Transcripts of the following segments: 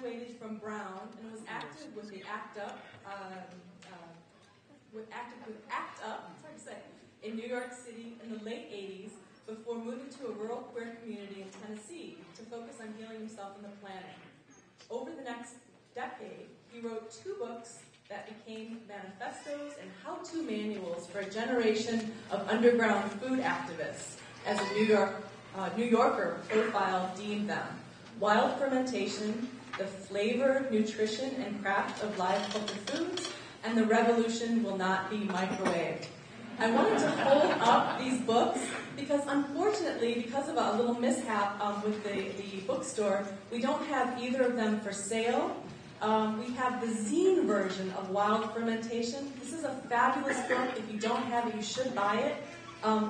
graduated from Brown and was active with the ACT Up, it's hard to say, in New York City in the late 80s before moving to a rural queer community in Tennessee to focus on healing himself and the planet. Over the next decade, he wrote 2 books that became manifestos and how-to manuals for a generation of underground food activists, as a New Yorker profile deemed them. Wild Fermentation, The Flavor, Nutrition, and Craft of Live Culture Foods, and The Revolution Will Not Be Microwaved. I wanted to hold up these books because, unfortunately, because of a little mishap with the bookstore, we don't have either of them for sale. We have the zine version of Wild Fermentation. This is a fabulous book. If you don't have it, you should buy it.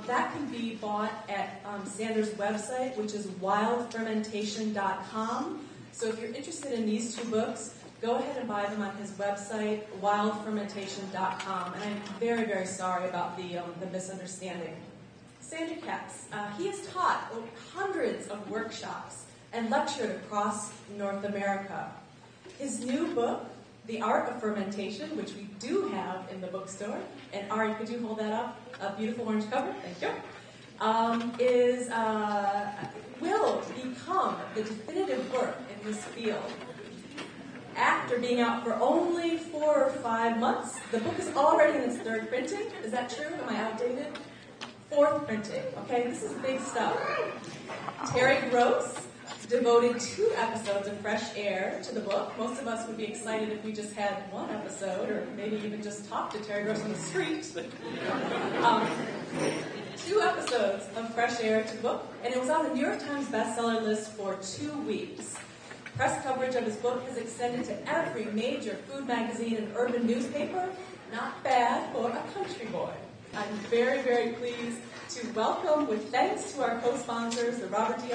That can be bought at Sandor's website, which is wildfermentation.com. So if you're interested in these 2 books, go ahead and buy them on his website, wildfermentation.com. And I'm very, very sorry about the misunderstanding. Sandor Katz, he has taught hundreds of workshops and lectured across North America. His new book, The Art of Fermentation, which we do have in the bookstore, and Ari, could you hold that up? A beautiful orange cover, thank you. Will become the definitive work in this field. After being out for only 4 or 5 months, the book is already in its 3rd printing. Is that true? Am I outdated? 4th printing. Okay, this is big stuff. Terry Gross devoted 2 episodes of Fresh Air to the book. Most of us would be excited if we just had 1 episode, or maybe even just talk to Terry Gross on the street. 2 episodes of Fresh Air to the book, and it was on the New York Times bestseller list for 2 weeks. Press coverage of his book has extended to every major food magazine and urban newspaper. Not bad for a country boy. I'm very, very pleased to welcome, with thanks to our co-sponsors, the Robert D.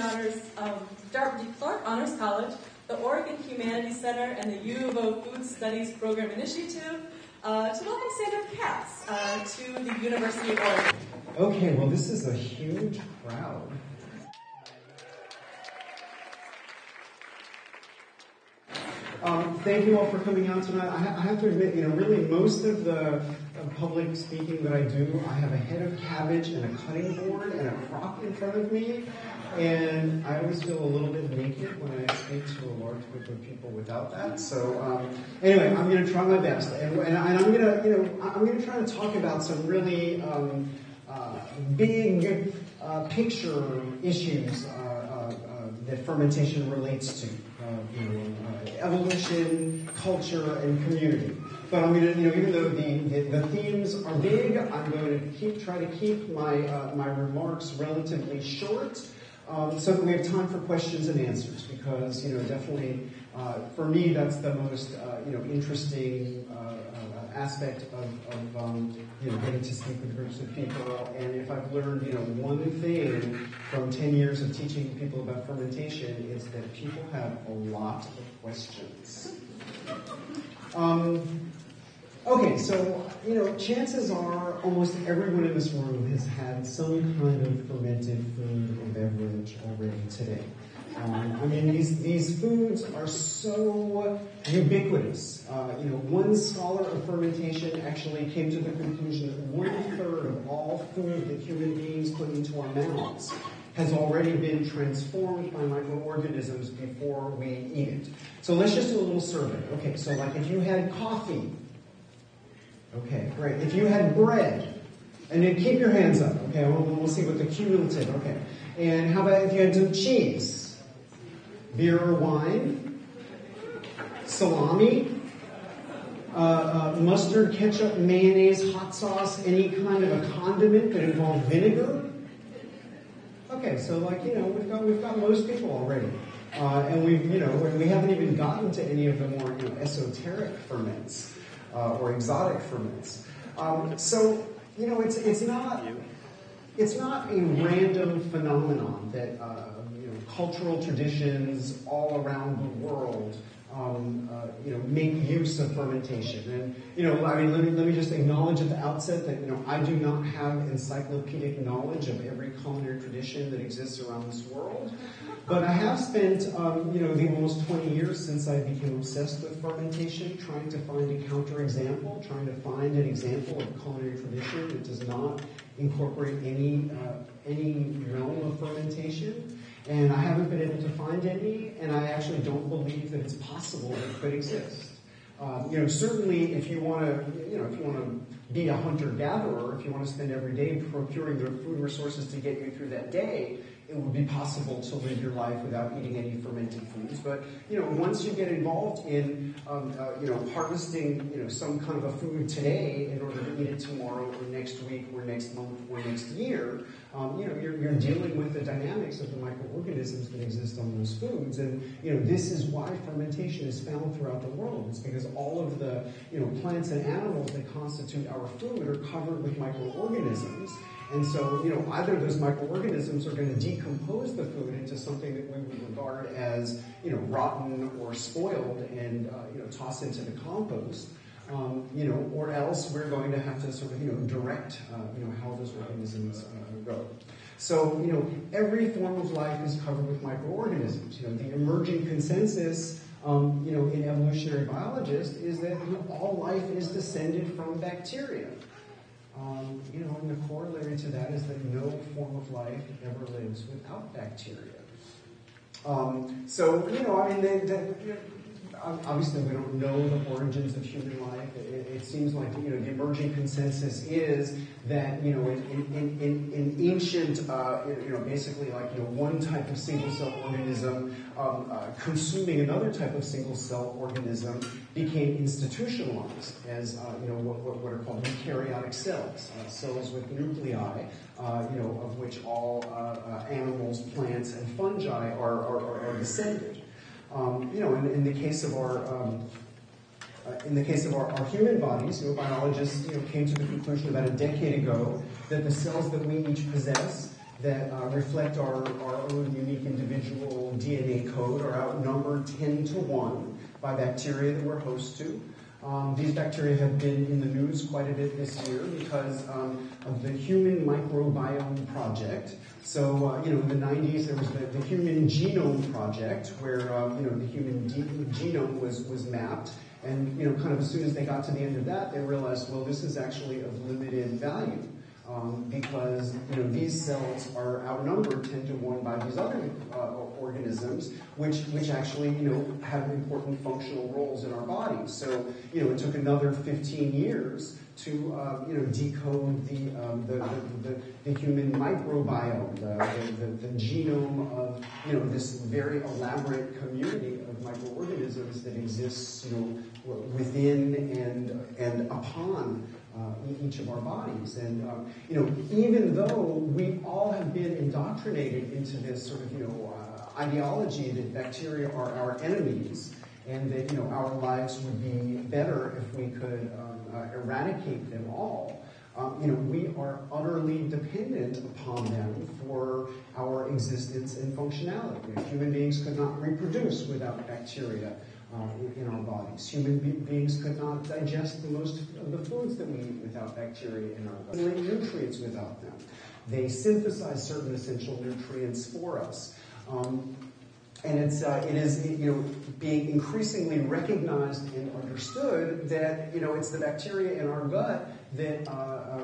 Clark Honors College, the Oregon Humanities Center, and the U of O Food Studies Program Initiative, to welcome Sandor Katz to the University of Oregon. Okay, well, this is a huge crowd. Thank you all for coming out tonight. I have to admit, really most of the public speaking that I do, I have a head of cabbage and a cutting board and a crock in front of me, and I always feel a little bit naked when I speak to a large group of people without that. So anyway, I'm going to try my best, and I'm going to try to talk about some really big picture issues that fermentation relates to. Evolution, culture, and community. But I'm going to, even though the themes are big, I'm going to try to keep my remarks relatively short, so that we have time for questions and answers. Because definitely for me that's the most interesting aspect of getting to speak with groups of people. And if I've learned one thing from 10 years of teaching people about fermentation, is that people have a lot of questions. Okay, so chances are almost everyone in this room has had some kind of fermented food or beverage already today. These foods are so ubiquitous. One scholar of fermentation actually came to the conclusion that 1/3 of all food that human beings put into our mouths has already been transformed by microorganisms before we eat it. So let's just do a little survey. Okay, so like if you had coffee, okay, great. If you had bread, and then keep your hands up, okay, we'll see what the cumulative, okay. And how about if you had some cheese? Beer or wine, salami, mustard, ketchup, mayonnaise, hot sauce, any kind of a condiment that involved vinegar. Okay, so we've got most people already, and we haven't even gotten to any of the more esoteric ferments or exotic ferments. So it's not a random phenomenon that. Cultural traditions all around the world, make use of fermentation. And, let me just acknowledge at the outset that, I do not have encyclopedic knowledge of every culinary tradition that exists around this world. But I have spent, the almost 20 years since I became obsessed with fermentation, trying to find a counterexample, trying to find an example of culinary tradition that does not incorporate any realm of fermentation. And I haven't been able to find any, and I actually don't believe that it's possible that it could exist. Certainly if you want to be a hunter-gatherer, if you want to spend every day procuring the food resources to get you through that day, it would be possible to live your life without eating any fermented foods. But, once you get involved in, harvesting, some kind of a food today in order to eat it tomorrow or next week or next month or next year, you're dealing with the dynamics of the microorganisms that exist on those foods. And, this is why fermentation is found throughout the world. It's because all of the, plants and animals that constitute our food are covered with microorganisms. And so, either those microorganisms are going to decompose the food into something that we would regard as, rotten or spoiled and, toss into the compost, or else we're going to have to sort of, direct, how those organisms go. So, every form of life is covered with microorganisms. The emerging consensus, in evolutionary biologists is that all life is descended from bacteria. And the corollary to that is that no form of life ever lives without bacteria. Obviously we don't know the origins of human life. It seems like, the emerging consensus is that, in ancient, basically like, one type of single-cell organism consuming another type of single-cell organism became institutionalized as, what are called eukaryotic cells, cells with nuclei, of which all animals, plants, and fungi are descended. In the case of our human bodies, biologists came to the conclusion about a decade ago that the cells that we each possess that reflect our own unique individual DNA code are outnumbered 10 to 1 by bacteria that we're host to. These bacteria have been in the news quite a bit this year because of the Human Microbiome Project. So, in the 90s, there was the Human Genome Project, where, the human genome was mapped. And, kind of as soon as they got to the end of that, they realized, well, this is actually of limited value. Because, these cells are outnumbered 10 to 1 by these other organisms, which actually, have important functional roles in our bodies. So, it took another 15 years to, decode the human microbiome, the genome of, this very elaborate community of microorganisms that exists, within and upon each of our bodies. And, even though we all have been indoctrinated into this sort of, ideology that bacteria are our enemies and that, our lives would be better if we could eradicate them all, we are utterly dependent upon them for our existence and functionality. Human beings could not reproduce without bacteria in our bodies. Human beings could not digest the most of the foods that we eat without bacteria in our bodies. They need nutrients without them. They synthesize certain essential nutrients for us. And it is being increasingly recognized and understood that it's the bacteria in our gut that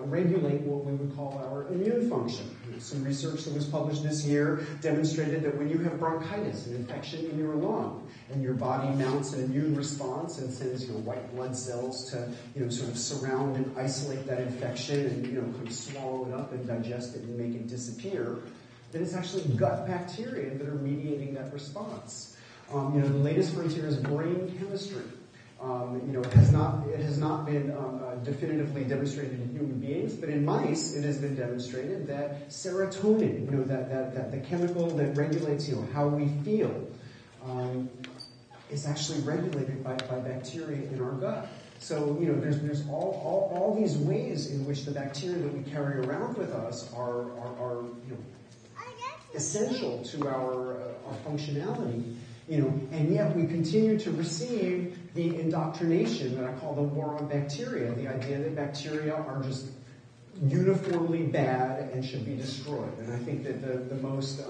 regulate what we would call our immune function. Some research that was published this year demonstrated that when you have bronchitis, an infection in your lung, and your body mounts an immune response and sends white blood cells to sort of surround and isolate that infection and kind of swallow it up and digest it and make it disappear, then it's actually gut bacteria that are mediating that response. The latest frontier is brain chemistry. It has not been definitively demonstrated in human beings, but in mice it has been demonstrated that serotonin, that the chemical that regulates how we feel, is actually regulated by bacteria in our gut. So there's all these ways in which the bacteria that we carry around with us are essential to our functionality. And yet we continue to receive the indoctrination that I call the war on bacteria, the idea that bacteria are just uniformly bad and should be destroyed. And I think that the most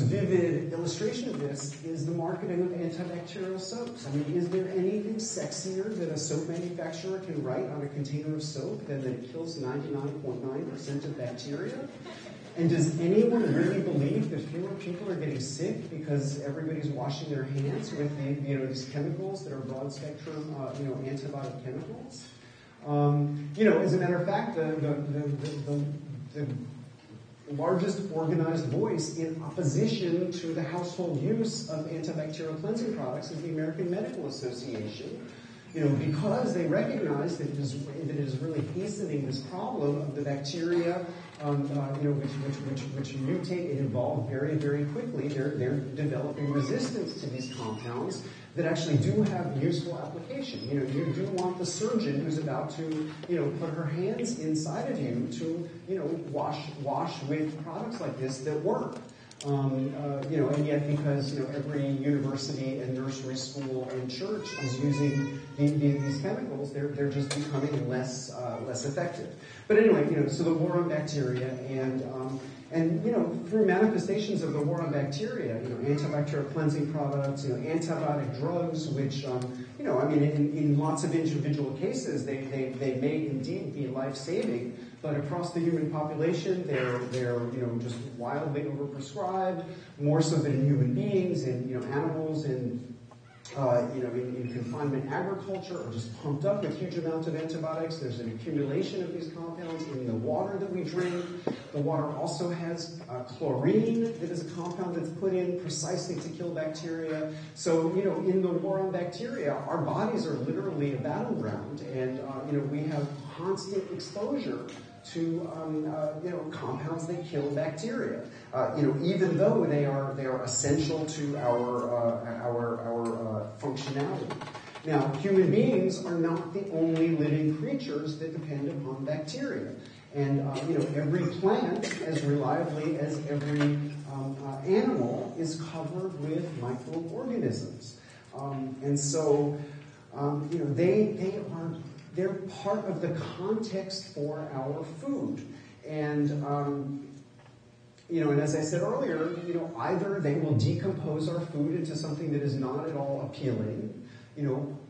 vivid illustration of this is the marketing of antibacterial soaps. I mean, is there anything sexier that a soap manufacturer can write on a container of soap than that it kills 99.9% of bacteria? And does anyone really believe that fewer people are getting sick because everybody's washing their hands with these chemicals that are broad spectrum, antibiotic chemicals? As a matter of fact, the largest organized voice in opposition to the household use of antibacterial cleansing products is the American Medical Association. Because they recognize that it is really hastening this problem of the bacteria, which mutate and evolve very, very quickly. They're developing resistance to these compounds that actually do have useful application. You do want the surgeon who's about to, put her hands inside of you to, wash with products like this that work. And yet because, every university and nursery school and church is using these chemicals, they're just becoming less effective. But anyway, so the war on bacteria and through manifestations of the war on bacteria, antibacterial cleansing products, antibiotic drugs, which, in lots of individual cases, they may indeed be life-saving, but across the human population, they're just wildly overprescribed, more so than in human beings, and animals in confinement agriculture are just pumped up with huge amounts of antibiotics. There's an accumulation of these compounds in the water that we drink. The water also has chlorine, that is a compound that's put in precisely to kill bacteria. So, in the war on bacteria, our bodies are literally a battleground, and, we have constant exposure to compounds that kill bacteria, even though they are essential to our functionality. Now, human beings are not the only living creatures that depend upon bacteria, and every plant, as reliably as every animal, is covered with microorganisms, and so they're part of the context for our food. And, and as I said earlier, either they will decompose our food into something that is not at all appealing,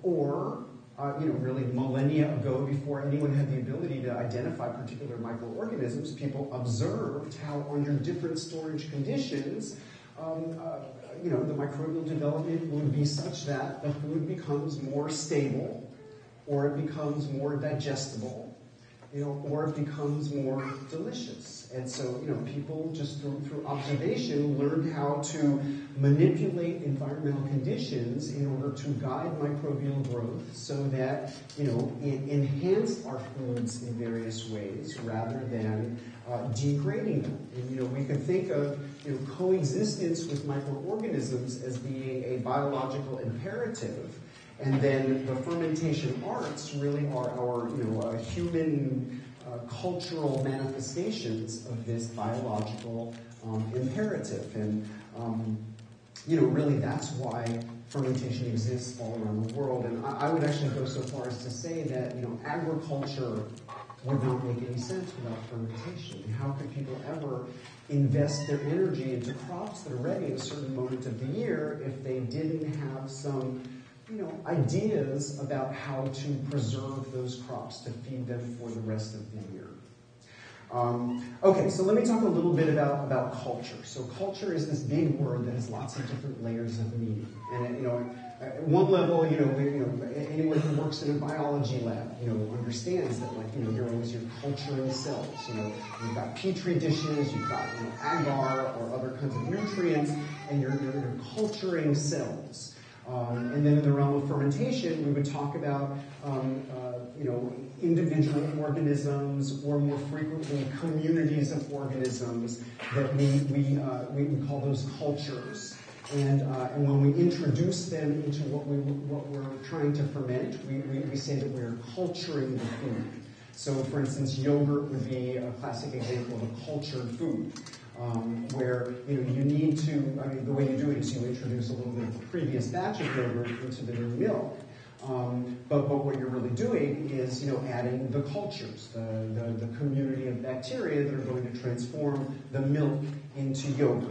or, really millennia ago, before anyone had the ability to identify particular microorganisms, people observed how under different storage conditions, the microbial development would be such that the food becomes more stable, or it becomes more digestible, or it becomes more delicious. And so, people just through observation learned how to manipulate environmental conditions in order to guide microbial growth so that, it enhanced our foods in various ways rather than degrading them. And, we could think of, coexistence with microorganisms as being a biological imperative. And then the fermentation arts really are our, human cultural manifestations of this biological imperative. And, really that's why fermentation exists all around the world. And I would actually go so far as to say that, agriculture would not make any sense without fermentation. And how could people ever invest their energy into crops that are ready at a certain moment of the year if they didn't have some ideas about how to preserve those crops to feed them for the rest of the year. Okay, so let me talk a little bit about culture. So culture is this big word that has lots of different layers of meaning. And, at one level, anyone who works in a biology lab, understands that, you're always culturing cells. You've got petri dishes, you've got, agar or other kinds of nutrients, and you're culturing cells. And then in the realm of fermentation, we would talk about, individual organisms, or more frequently communities of organisms that we call those cultures. And when we introduce them into what we're trying to ferment, we say that we're culturing the food. So, for instance, yogurt would be a classic example of a cultured food. where you need to, the way you do it is you introduce a little bit of the previous batch of yogurt into the new milk. But what you're really doing is, adding the cultures, the community of bacteria that are going to transform the milk into yogurt.